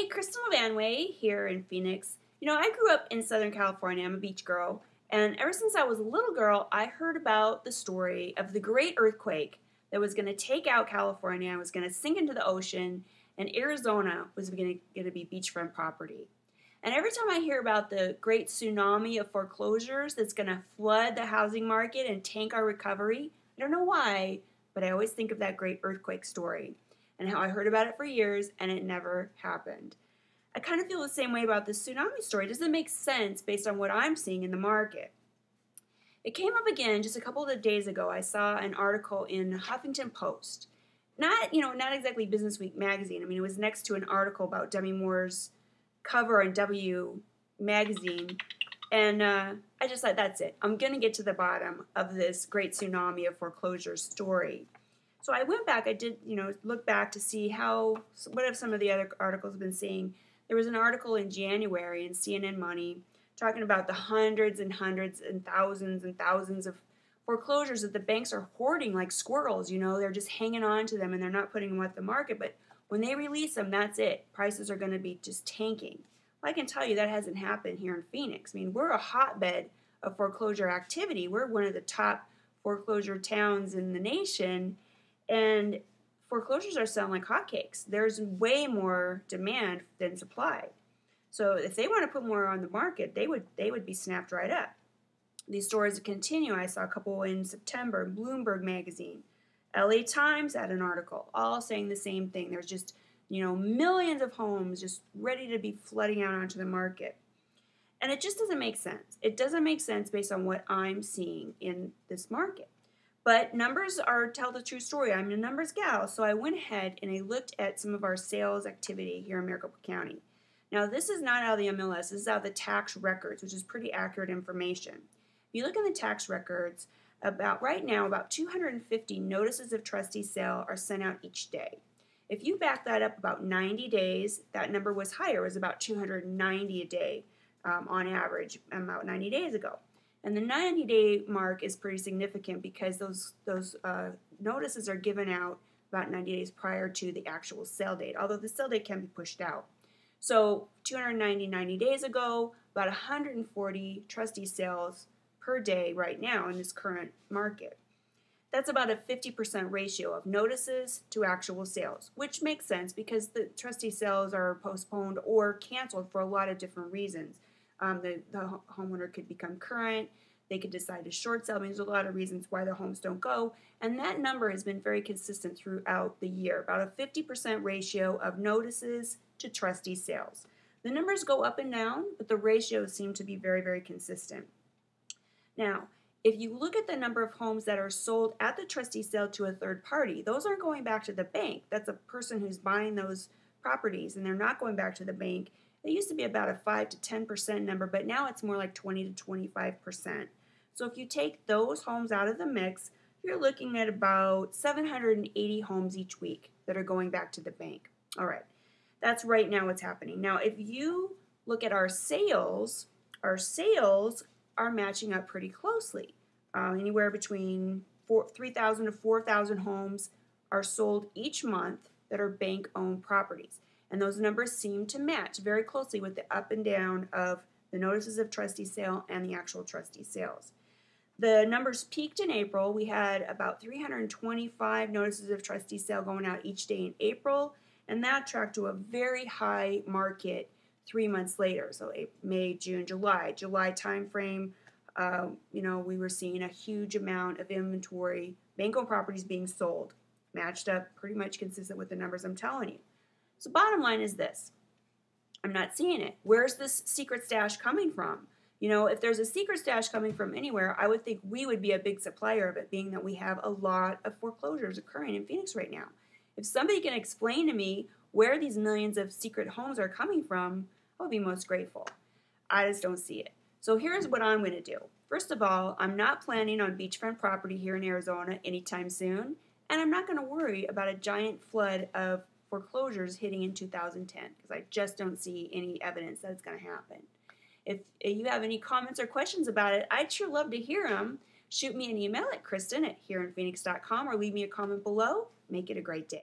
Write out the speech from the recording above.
Crystal Vanway here in Phoenix. I grew up in Southern California. I'm a beach girl. And ever since I was a little girl, I heard about the story of the great earthquake that was going to take out California, was going to sink into the ocean, and Arizona was going to be beachfront property. And every time I hear about the great tsunami of foreclosures that's going to flood the housing market and tank our recovery, I don't know why, but I always think of that great earthquake story and how I heard about it for years and it never happened. I kind of feel the same way about the tsunami story. It doesn't make sense based on what I'm seeing in the market. It came up again just a couple of days ago. I saw an article in Huffington Post. Not exactly Business Week magazine. I mean, it was next to an article about Demi Moore's cover on W magazine. And I just thought, that's it. I'm going to get to the bottom of this great tsunami of foreclosures story. So I went back, I did, look back to see what have some of the other articles been saying. There was an article in January in CNN Money talking about the hundreds and hundreds and thousands of foreclosures that the banks are hoarding like squirrels. They're just hanging on to them and they're not putting them at the market. But when they release them, that's it. Prices are going to be just tanking. Well, I can tell you that hasn't happened here in Phoenix. I mean, we're a hotbed of foreclosure activity. We're one of the top foreclosure towns in the nation. And foreclosures are selling like hotcakes. There's way more demand than supply. So if they want to put more on the market, they would be snapped right up. These stories continue. I saw a couple in September in Bloomberg magazine. LA Times had an article, all saying the same thing. There's just, millions of homes just ready to be flooding out onto the market. And it just doesn't make sense. It doesn't make sense based on what I'm seeing in this market. But numbers tell the true story. I'm a numbers gal, so I went ahead and I looked at some of our sales activity here in Maricopa County. Now, this is not out of the MLS. This is out of the tax records, which is pretty accurate information. If you look in the tax records, right now, about 250 notices of trustee sale are sent out each day. If you back that up about 90 days, that number was higher. It was about 290 a day on average about 90 days ago. And the 90-day mark is pretty significant because those notices are given out about 90 days prior to the actual sale date, although the sale date can be pushed out. So 90 days ago, about 140 trustee sales per day right now in this current market. That's about a 50% ratio of notices to actual sales, which makes sense because the trustee sales are postponed or canceled for a lot of different reasons. The homeowner could become current. They could decide to short sell. I mean, there's a lot of reasons why the homes don't go. And that number has been very consistent throughout the year, about a 50% ratio of notices to trustee sales. The numbers go up and down, but the ratios seem to be very, very consistent. Now, if you look at the number of homes that are sold at the trustee sale to a third party, those aren't going back to the bank. That's a person who's buying those properties, and they're not going back to the bank. It used to be about a 5 to 10% number, but now it's more like 20 to 25%. So if you take those homes out of the mix, you're looking at about 780 homes each week that are going back to the bank. All right, that's right now what's happening. Now, if you look at our sales are matching up pretty closely. Anywhere between 3,000 to 4,000 homes are sold each month that are bank-owned properties. And those numbers seem to match very closely with the up and down of the notices of trustee sale and the actual trustee sales. The numbers peaked in April. We had about 325 notices of trustee sale going out each day in April, and that tracked to a very high market 3 months later. So May, June, July time frame, we were seeing a huge amount of inventory, bank-owned properties being sold, matched up pretty much consistent with the numbers I'm telling you. So bottom line is this. I'm not seeing it. Where's this secret stash coming from? If there's a secret stash coming from anywhere, I would think we would be a big supplier of it, being that we have a lot of foreclosures occurring in Phoenix right now. If somebody can explain to me where these millions of secret homes are coming from, I would be most grateful. I just don't see it. So here's what I'm going to do. First of all, I'm not planning on beachfront property here in Arizona anytime soon, and I'm not going to worry about a giant flood of foreclosures hitting in 2010 because I just don't see any evidence that it's going to happen. If you have any comments or questions about it, I'd sure love to hear them. Shoot me an email at kristen@hereinphoenix.com or leave me a comment below. Make it a great day.